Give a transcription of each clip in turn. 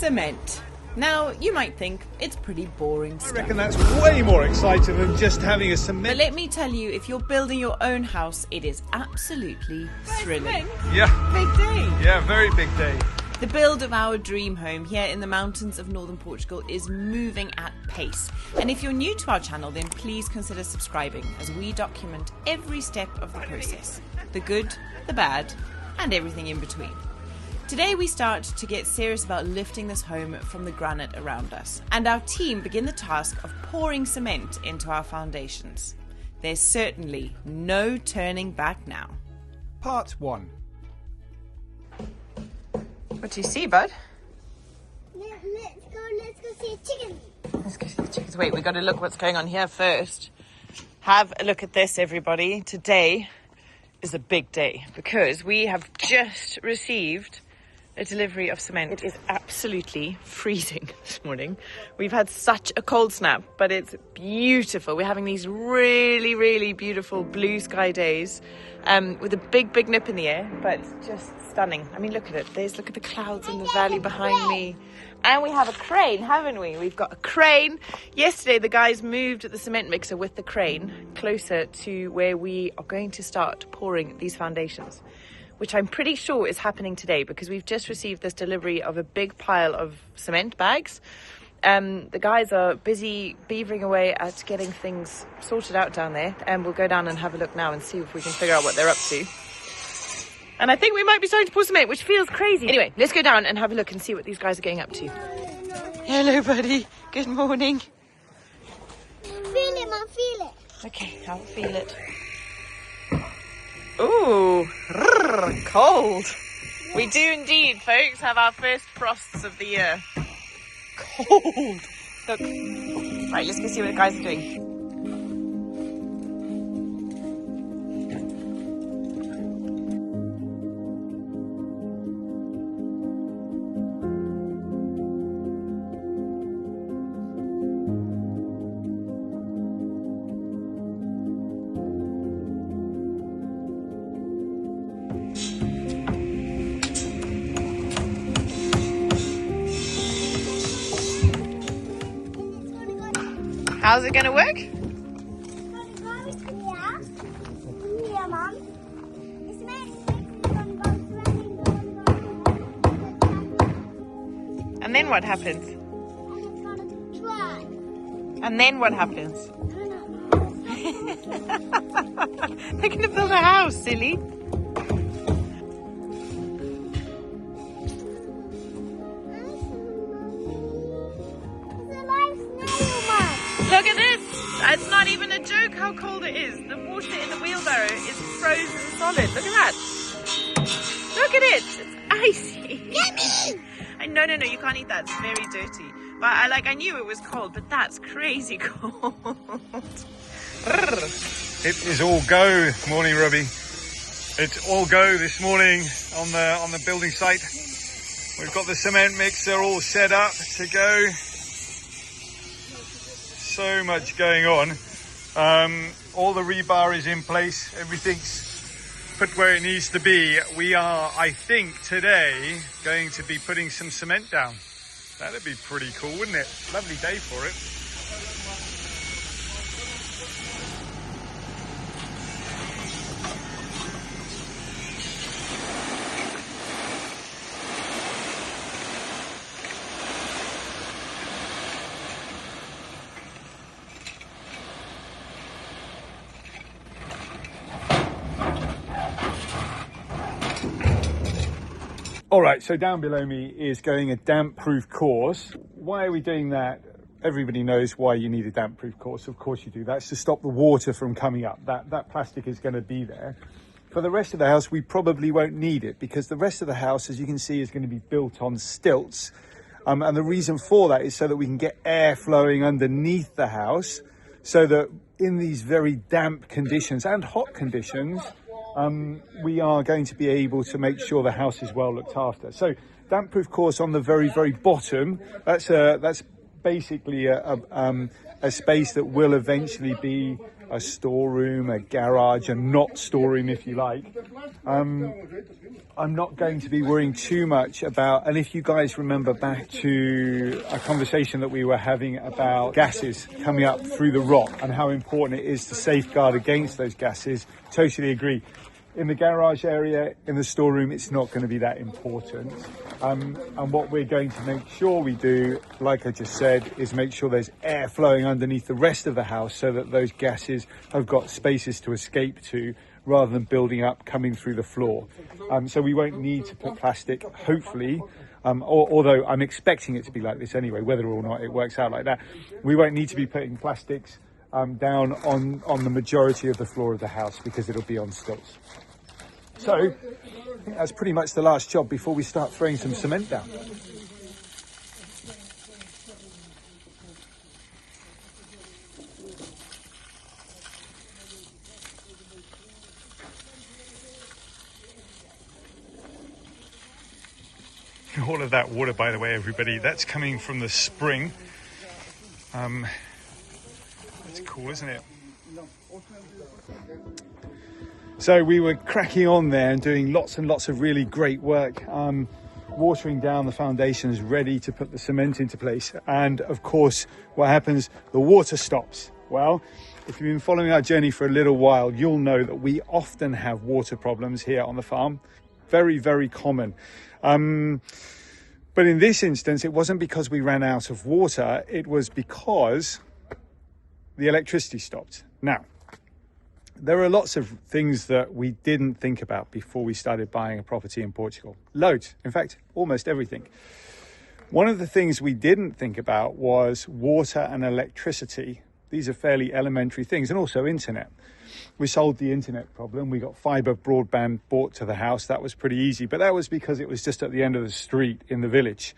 Cement. Now, you might think it's pretty boring stuff. I reckon that's way more exciting than just having a cement. But let me tell you, if you're building your own house, it is absolutely thrilling. Yeah. Big day. Yeah, very big day. The build of our dream home here in the mountains of Northern Portugal is moving at pace. And if you're new to our channel, then please consider subscribing as we document every step of the process. The good, the bad, and everything in between. Today we start to get serious about lifting this home from the granite around us, and our team begin the task of pouring cement into our foundations. There's certainly no turning back now. Part 1. What do you see, bud? Let's go see a chicken. Let's go see the chickens. Wait, we got to look what's going on here first. Have a look at this, everybody. Today is a big day because we have just received a delivery of cement. It is absolutely freezing this morning. We've had such a cold snap, but it's beautiful. We're having these really, really beautiful blue sky days with a big nip in the air, but just stunning. I mean, look at it. Look at the clouds in the valley behind me. And we have a crane, haven't we? We've got a crane. Yesterday, the guys moved the cement mixer with the crane closer to where we are going to start pouring these foundations, which I'm pretty sure is happening today because we've just received this delivery of a big pile of cement bags. The guys are busy beavering away at getting things sorted out down there, and we'll go down and have a look now and see if we can figure out what they're up to. And I think we might be starting to pour cement, which feels crazy. Anyway, let's go down and have a look and see what these guys are getting up to. Hello, buddy. Good morning. Feel it, Mum, feel it. Okay, I'll feel it. Ooh, cold. We do indeed, folks, have our first frosts of the year. Cold. Look. Right, let's go see what the guys are doing. How's it going to work? Yeah, Mum. It's And then what happens? try. And then what happens? They're going to build a house, silly. Look at this! It's not even a joke how cold it is. The water in the wheelbarrow is frozen solid. Look at that. Look at it. It's icy. Yummy! No, you can't eat that. It's very dirty. But I knew it was cold, but that's crazy cold. It is all go. Morning, Ruby. It's all go this morning on the building site. We've got the cement mixer all set up to go. So much going on. All the rebar is in place. Everything's put where it needs to be. We are, I think, today going to be putting some cement down. That'd be pretty cool, wouldn't it? Lovely day for it. All right, so down below me is going a damp-proof course. Why are we doing that? Everybody knows why you need a damp-proof course. Of course you do. That's to stop the water from coming up. That plastic is going to be there. For the rest of the house, we probably won't need it because the rest of the house, as you can see, is going to be built on stilts. And the reason for that is so that we can get air flowing underneath the house so that in these very damp conditions and hot conditions, we are going to be able to make sure the house is well looked after. So damp-proof course on the very bottom. That's basically a space that will eventually be a storeroom, a garage, a not storeroom if you like. I'm not going to be worrying too much about, and if you guys remember back to a conversation that we were having about gases coming up through the rock and how important it is to safeguard against those gases, totally agree. In the garage area, in the storeroom, it's not going to be that important. And what we're going to make sure we do, like I just said, is make sure there's air flowing underneath the rest of the house so that those gases have got spaces to escape to, rather than building up coming through the floor. So we won't need to put plastic, hopefully, although I'm expecting it to be like this anyway, whether or not it works out like that. We won't need to be putting plastics down on the majority of the floor of the house because it'll be on stilts. So I think that's pretty much the last job before we start throwing some cement down. All of that water, by the way, everybody, that's coming from the spring. That's cool, isn't it? So we were cracking on there and doing lots and lots of really great work, watering down the foundations, ready to put the cement into place. And of course, what happens? The water stops. Well, if you've been following our journey for a little while, you'll know that we often have water problems here on the farm. Very, very common. But in this instance, it wasn't because we ran out of water. It was because the electricity stopped. Now, there are lots of things that we didn't think about before we started buying a property in Portugal. Loads. In fact, almost everything. One of the things we didn't think about was water and electricity. These are fairly elementary things, and also internet. We solved the internet problem. We got fiber broadband brought to the house. That was pretty easy, but that was because it was just at the end of the street in the village.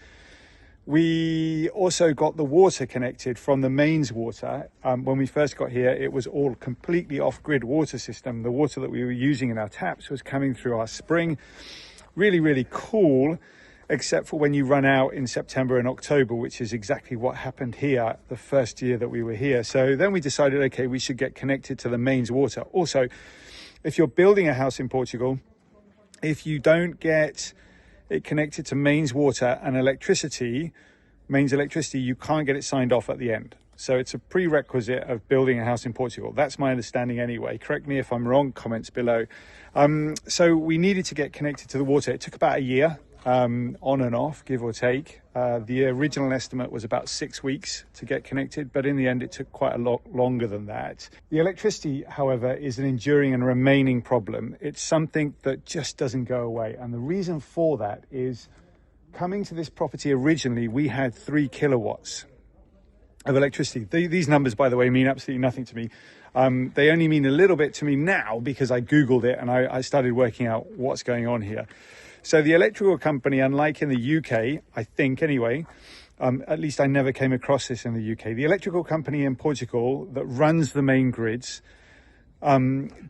We also got the water connected from the mains water. When we first got here, it was all completely off-grid water system. The water that we were using in our taps was coming through our spring. Really, really cool, except for when you run out in September and October, which is exactly what happened here the first year that we were here. So then we decided, okay, we should get connected to the mains water. Also, if you're building a house in Portugal, if you don't get it connected to mains water and mains electricity, you can't get it signed off at the end. So it's a prerequisite of building a house in Portugal. That's my understanding anyway. Correct me if I'm wrong, comments below. So we needed to get connected to the water. It took about a year. On and off, give or take. The original estimate was about 6 weeks to get connected, but in the end it took quite a lot longer than that. The electricity, however, is an enduring and remaining problem. It's something that just doesn't go away, and the reason for that is coming to this property originally we had 3 kilowatts of electricity. These numbers, by the way, mean absolutely nothing to me. They only mean a little bit to me now because I googled it and I started working out what's going on here. So the electrical company, unlike in the UK, I think anyway, at least I never came across this in the UK. The electrical company in Portugal that runs the main grids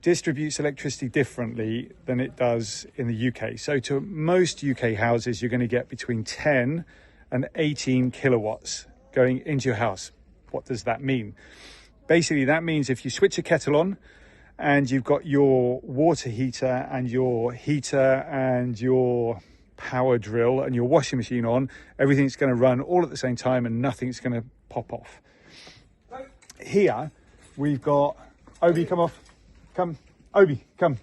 distributes electricity differently than it does in the UK. So to most UK houses, you're going to get between 10 and 18 kilowatts going into your house. What does that mean? Basically, that means if you switch a kettle on, and you've got your water heater and your power drill and your washing machine on, everything's going to run all at the same time and nothing's going to pop off. Here we've got Obi, come off. Come, Obi, come.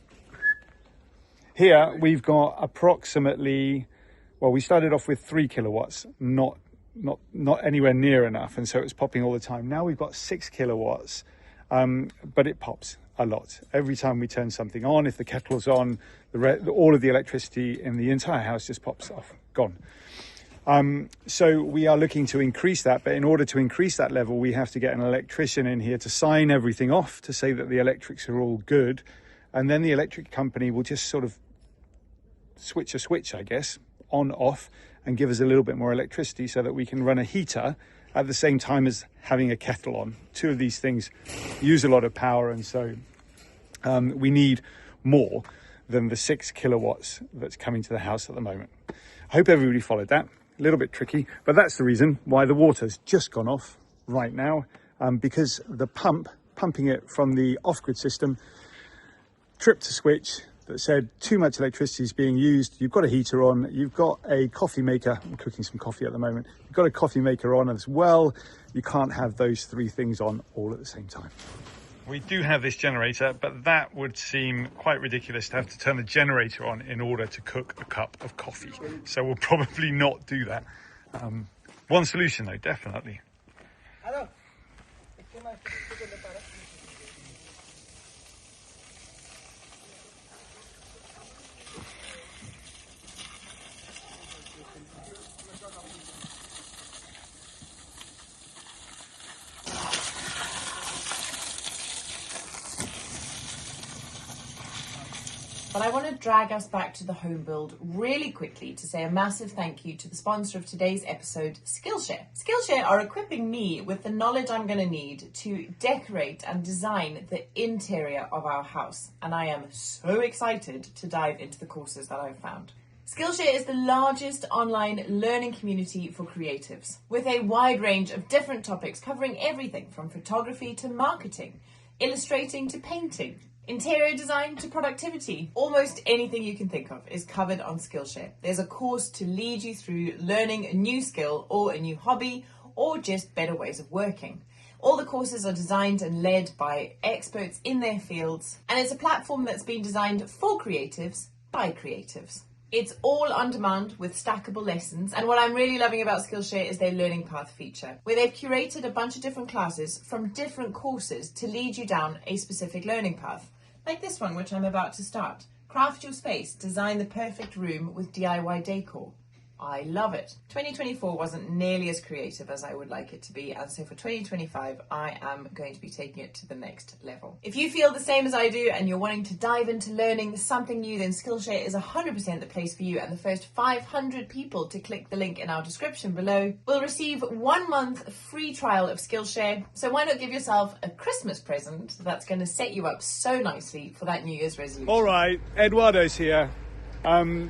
Here we've got approximately, well, we started off with 3 kilowatts, not anywhere near enough, and so it's popping all the time. Now we've got 6 kilowatts, but it pops a lot. Every time we turn something on, if the kettle's on, all of the electricity in the entire house just pops off, gone. So we are looking to increase that, but in order to increase that level, we have to get an electrician in here to sign everything off to say that the electrics are all good. And then the electric company will just sort of switch a switch, I guess, on, off, and give us a little bit more electricity so that we can run a heater at the same time as having a kettle on. Two of these things use a lot of power, and so we need more than the 6 kilowatts that's coming to the house at the moment. I hope everybody followed that. A little bit tricky, but that's the reason why the water's just gone off right now, because the pump pumping it from the off-grid system, tripped a switch that said too much electricity is being used. You've got a heater on, you've got a coffee maker. I'm cooking some coffee at the moment. You've got a coffee maker on as well. You can't have those three things on all at the same time. We do have this generator, but that would seem quite ridiculous to have to turn the generator on in order to cook a cup of coffee. So we'll probably not do that. One solution though, definitely. But I want to drag us back to the home build really quickly to say a massive thank you to the sponsor of today's episode, Skillshare. Skillshare are equipping me with the knowledge I'm going to need to decorate and design the interior of our house. And I am so excited to dive into the courses that I've found. Skillshare is the largest online learning community for creatives, with a wide range of different topics covering everything from photography to marketing, illustrating to painting, interior design to productivity. Almost anything you can think of is covered on Skillshare. There's a course to lead you through learning a new skill or a new hobby or just better ways of working. All the courses are designed and led by experts in their fields, and it's a platform that's been designed for creatives by creatives. It's all on demand with stackable lessons, and what I'm really loving about Skillshare is their learning path feature, where they've curated a bunch of different classes from different courses to lead you down a specific learning path. Like this one, which I'm about to start. Craft your space, design the perfect room with DIY decor. I love it. 2024 wasn't nearly as creative as I would like it to be, and so for 2025 I am going to be taking it to the next level. If you feel the same as I do and you're wanting to dive into learning something new, then Skillshare is 100% the place for you, and the first 500 people to click the link in our description below will receive 1 month free trial of Skillshare. So why not give yourself a Christmas present that's going to set you up so nicely for that New Year's resolution. All right, Eduardo's here.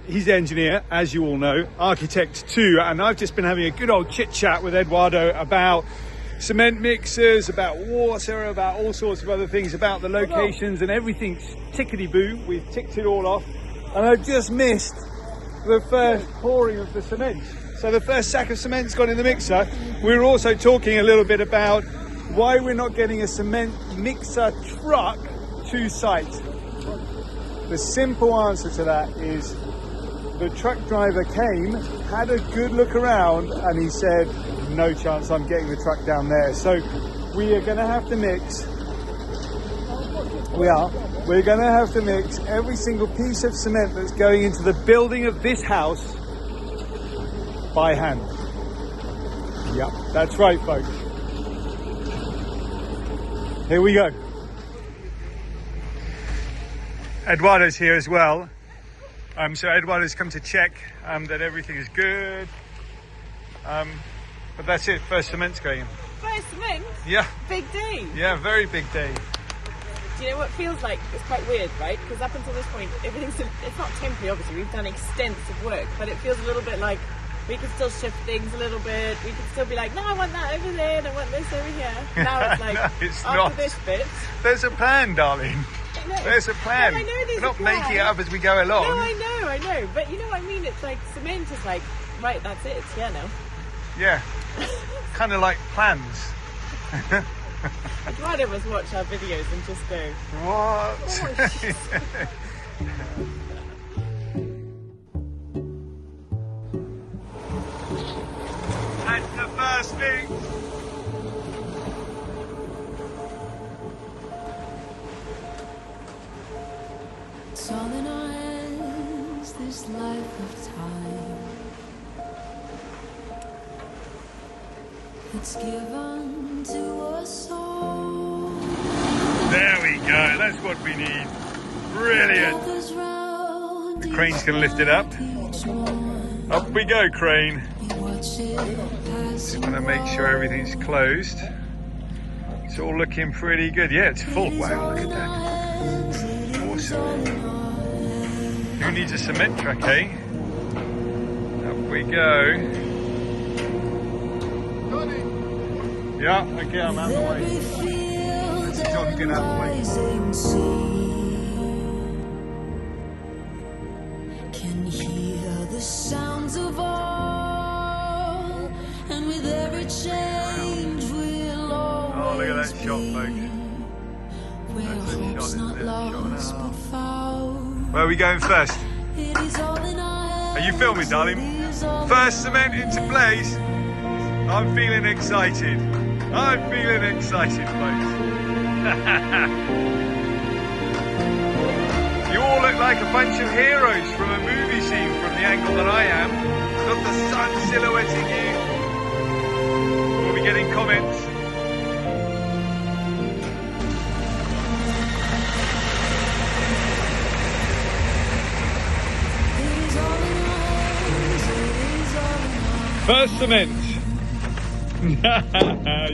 He's the engineer, as you all know, architect too, and I've just been having a good old chit chat with Eduardo about cement mixers, about water, about all sorts of other things, about the locations and everything's tickety-boo. We've ticked it all off, and I've just missed the first pouring of the cement. So the first sack of cement's gone in the mixer. We were also talking a little bit about why we're not getting a cement mixer truck to site. The simple answer to that is the truck driver came, had a good look around, and he said, no chance I'm getting the truck down there. So we are going to have to mix. We're going to have to mix every single piece of cement that's going into the building of this house by hand. Yep, that's right, folks. Here we go. Eduardo's here as well. So Eduardo's come to check that everything is good. But that's it, first cement's going in. First cement? Yeah. Big day. Yeah, very big day. Do you know what it feels like? It's quite weird, right? Because up until this point, it's not temporary, obviously. We've done extensive work, but it feels a little bit like we can still shift things a little bit. We can still be like, no, I want that over there, and I want this over here. Now it's like, no, it's after not. This bit. There's a plan, darling. No, there's a plan. No, I know there's We're not a plan. making it up as we go along. No, I know. But you know what I mean? It's like cement is like, right, that's it. It's here now. Yeah. Kind of like plans. I'd rather us watch our videos and just go, what? That's the first thing. It's all in our hands, this life of time. It's given to us all. There we go, that's what we need. Brilliant. The crane's going to lift it up. Up we go, crane. Just want to make sure everything's closed. It's all looking pretty good. Yeah, it's full. Wow, look at that. Awesome. Who needs a cement truck, eh? Up we go. Yeah, okay, I'm out of the way. on, get out of the way. rising sea can hear the sounds of all, and with every change we'll always look at that shot, folks. where That's a shot, hope's isn't not it? lost Shot and a but found. Where are we going first? It is all in our hands. Are you filming, darling? It is all First cement into place. I'm feeling excited. I'm feeling excited, folks. You all look like a bunch of heroes from a movie scene from the angle that I am. Got the sun silhouetting you. We'll be getting comments. First cement.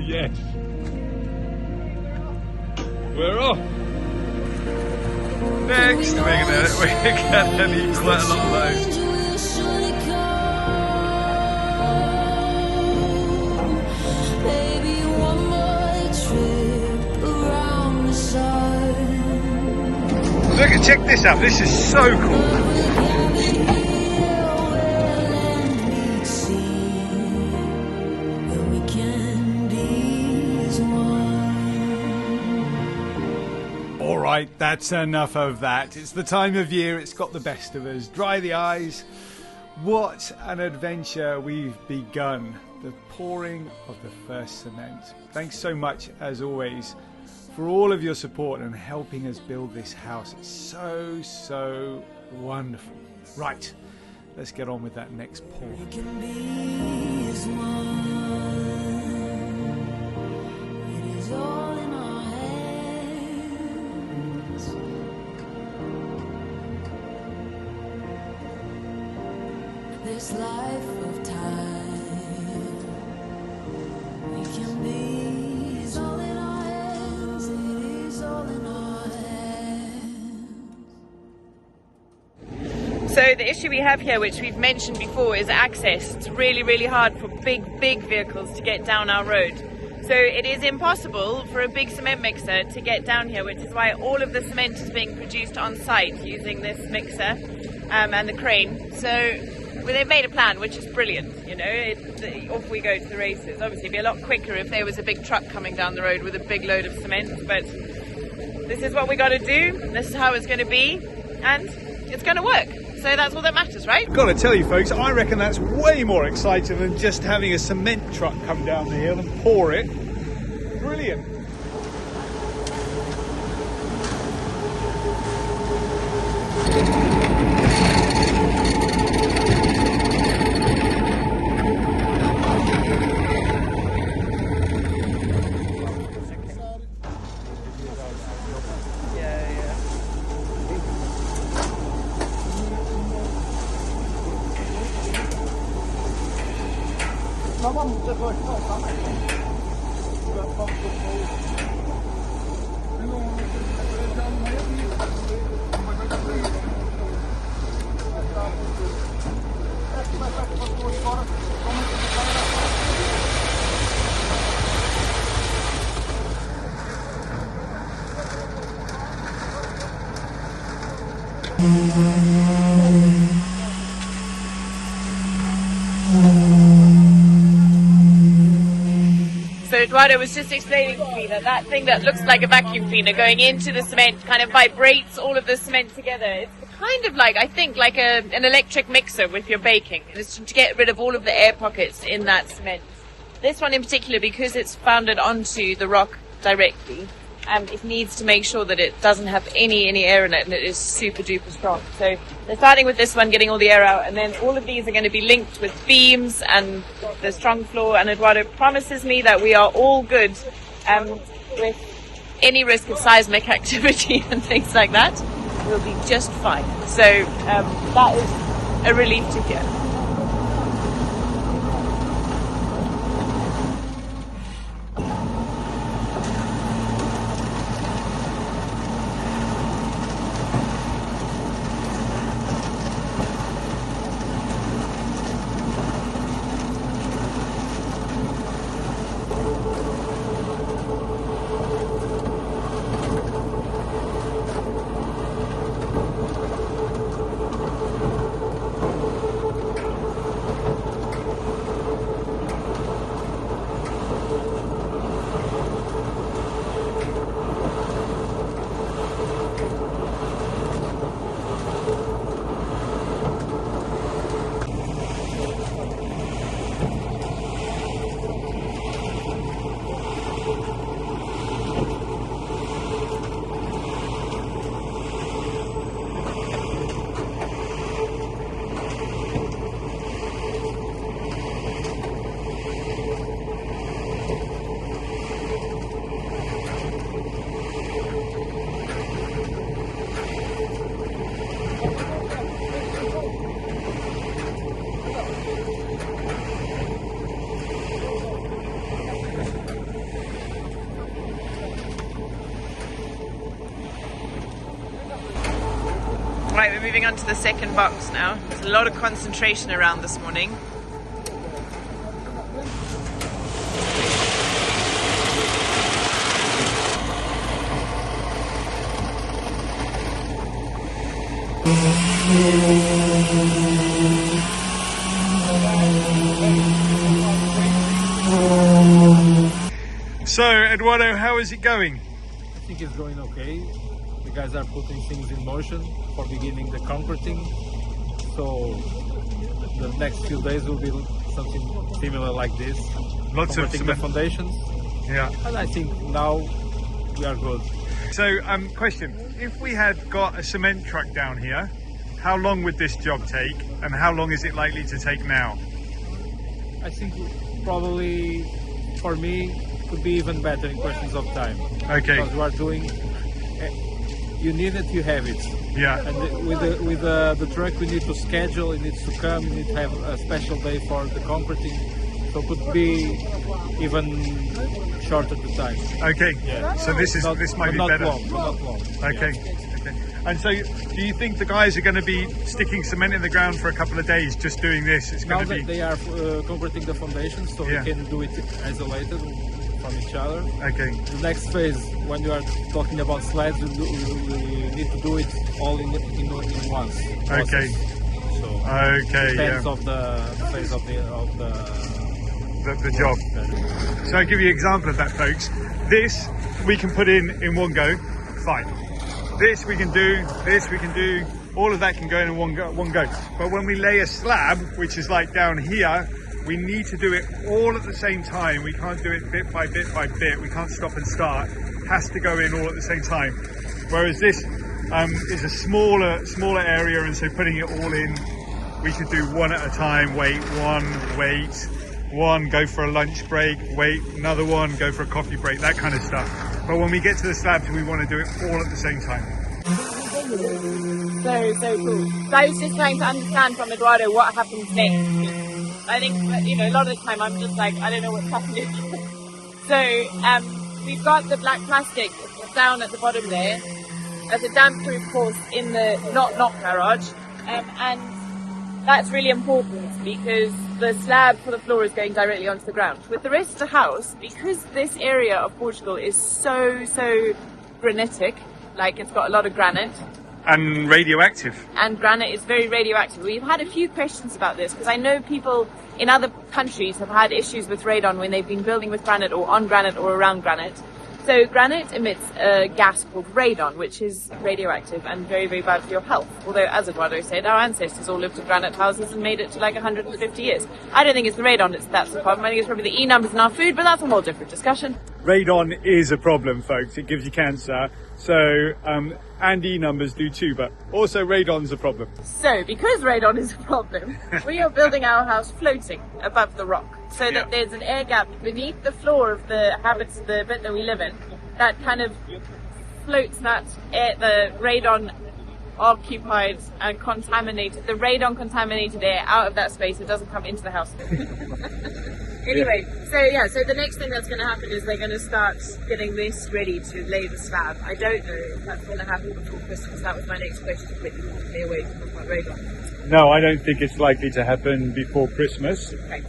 Yes. We're off. Next, we're gonna need quite a lot of those. Baby, one more trip around the sun. Look, check this out. This is so cool. Right, that's enough of that. It's the time of year, it's got the best of us. Dry the eyes. What an adventure we've begun. The pouring of the first cement. Thanks so much, as always, for all of your support and helping us build this house. It's so wonderful. Right, let's get on with that next pour. It can be as one. It is all in our hands. This life of time, we can be, is all in our hands. It is all in our hands. So the issue we have here, which we've mentioned before, is access. It's really hard for big vehicles to get down our road. So it is impossible for a big cement mixer to get down here, which is why all of the cement is being produced on site using this mixer and the crane. So they've made a plan, which is brilliant. You know, off we go to the races. Obviously, it'd be a lot quicker if there was a big truck coming down the road with a big load of cement, but this is what we got to do. This is how it's going to be, and it's going to work. So that's all that matters, right? Got to tell you, folks, I reckon that's way more exciting than just having a cement truck come down the hill and pour it. Brilliant. So Eduardo was just explaining to me that thing that looks like a vacuum cleaner going into the cement kind of vibrates all of the cement together. It's kind of like, I think, like an electric mixer with your baking. It's to get rid of all of the air pockets in that cement. This one in particular, because it's founded onto the rock directly, it needs to make sure that it doesn't have any air in it, and it is super duper strong. So they're starting with this one, getting all the air out, and then all of these are going to be linked with beams and the strong floor. And Eduardo promises me that we are all good with any risk of seismic activity and things like that. We'll be just fine. So that is a relief to hear. Right, we're moving on to the second box now. There's a lot of concentration around this morning. So, Eduardo, how is it going? I think it's going okay. The guys are putting things in motion for beginning the concreting. So the next few days will be something similar like this. Lots of Concreting the foundations. Yeah. And I think now we are good. So, question: if we had got a cement truck down here, how long would this job take, and how long is it likely to take now? I think probably for me could be even better in questions of time. Okay. Because we are doing. You need it, you have it. Yeah. And with the truck, we need to schedule. It needs to come. You need to have a special day for the concreting. So it could be even shorter the time. Okay. Yeah. So this might be better. Not long. Okay. Okay. And so, do you think the guys are going to be sticking cement in the ground for a couple of days, just doing this? It's Now going to that be. they are concreting the foundations, so Yeah. we can do it isolated from each other. Okay. The next phase, when you are talking about slabs, we need to do it all in once. Okay. process. So Okay. depends Yeah. of the phase of The job. So I'll give you an example of that, folks. This we can put in one go. Fine. This we can do. This we can do. All of that can go in one go. But when we lay a slab, which is like down here, we need to do it all at the same time. We can't do it bit by bit by bit. We can't stop and start. It has to go in all at the same time. Whereas this is a smaller area, and so putting it all in, we could do one at a time. Wait, one, go for a lunch break, wait, another one, go for a coffee break, that kind of stuff. But when we get to the slabs, we want to do it all at the same time. So cool. So I was just trying to understand from Eduardo what happens next. I think, a lot of the time I'm just like, I don't know what's happening. So we've got the black plastic down at the bottom there as a damp-proof course in the not garage, and that's really important because the slab for the floor is going directly onto the ground. With the rest of the house, because this area of Portugal is so granitic, like it's got a lot of granite, And radioactive. and granite is very radioactive. We've had a few questions about this because I know people in other countries have had issues with radon when they've been building with granite or on granite or around granite. So granite emits a gas called radon, which is radioactive and very, very bad for your health. Although, as Eduardo said, our ancestors all lived in granite houses and made it to like 150 years. I don't think it's the radon that's the problem. I think it's probably the E numbers in our food, but that's a whole different discussion. Radon is a problem, folks. It gives you cancer. So, and E numbers do too, but also radon's a problem. So, because radon is a problem, we are building our house floating above the rock, so Yeah. that there's an air gap beneath the floor of the bit that we live in, that kind of floats that air, the radon occupied and contaminated, the radon contaminated air out of that space. It doesn't come into the house. Anyway, so the next thing that's going to happen is they're going to start getting this ready to lay the slab. I don't know if that's going to happen before Christmas. That was my next question, but you want me away from my radon. No, I don't think it's likely to happen before Christmas. Okay.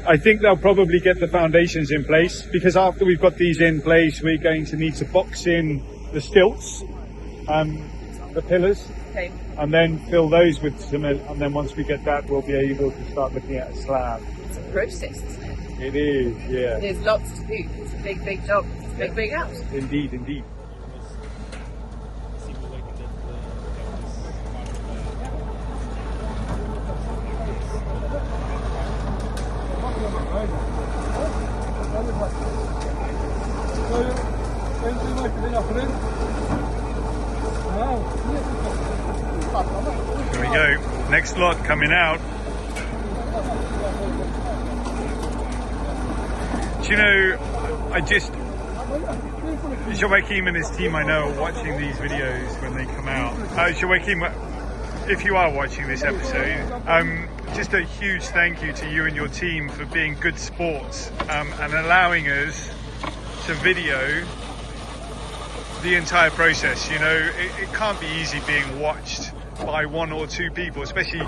I think they'll probably get the foundations in place, because after we've got these in place, we're going to need to box in the stilts, the pillars, Okay. and then fill those with cement. And then once we get that, we'll be able to start looking at a slab. It's a process, isn't it? It is, yeah. There's lots to do. It's a big job. It's a big house. Indeed, indeed. Here we go. Next lot coming out. Do you know, Joachim and his team, I know, are watching these videos when they come out. Joachim, if you are watching this episode, just a huge thank you to you and your team for being good sports and allowing us to video the entire process. You know, it can't be easy being watched by one or two people, especially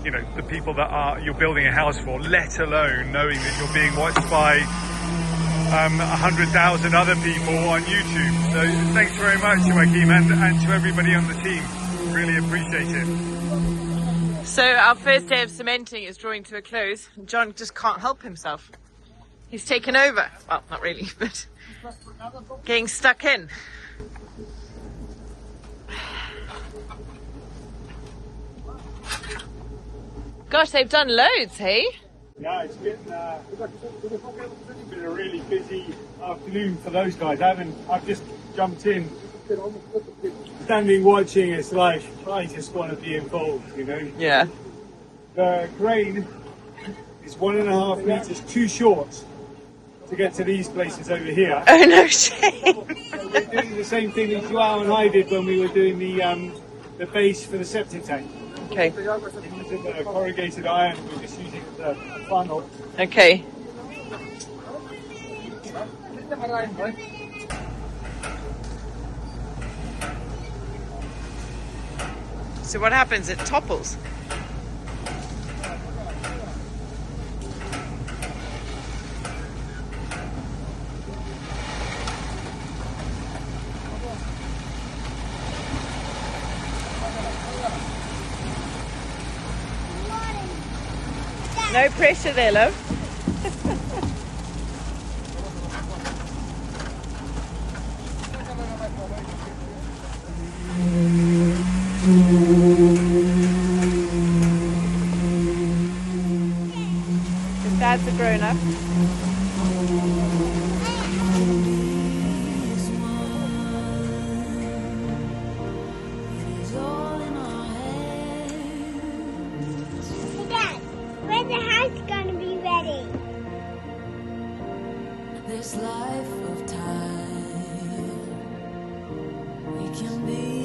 you know, the people that you're building a house for, let alone knowing that you're being watched by 100,000 other people on YouTube. So thanks very much, Joachim, and to everybody on the team. Really appreciate it. So our first day of cementing is drawing to a close. John just can't help himself. He's taken over. Well, not really, but getting stuck in. Gosh, they've done loads, hey? Yeah, it's been a really busy afternoon for those guys. I've just jumped in, standing watching. It's like I just want to be involved, you know. Yeah. The crane is 1.5 meters too short to get to these places over here. Oh, no shame. So we're doing the same thing that Joao and I did when we were doing the base for the septic tank. Okay. Using the corrugated iron, we're just using the funnel. Okay. So what happens? It topples. No pressure there, love. His dad's a grown-up. Hey, Dad, when's the house gonna be ready? This life of time, we can be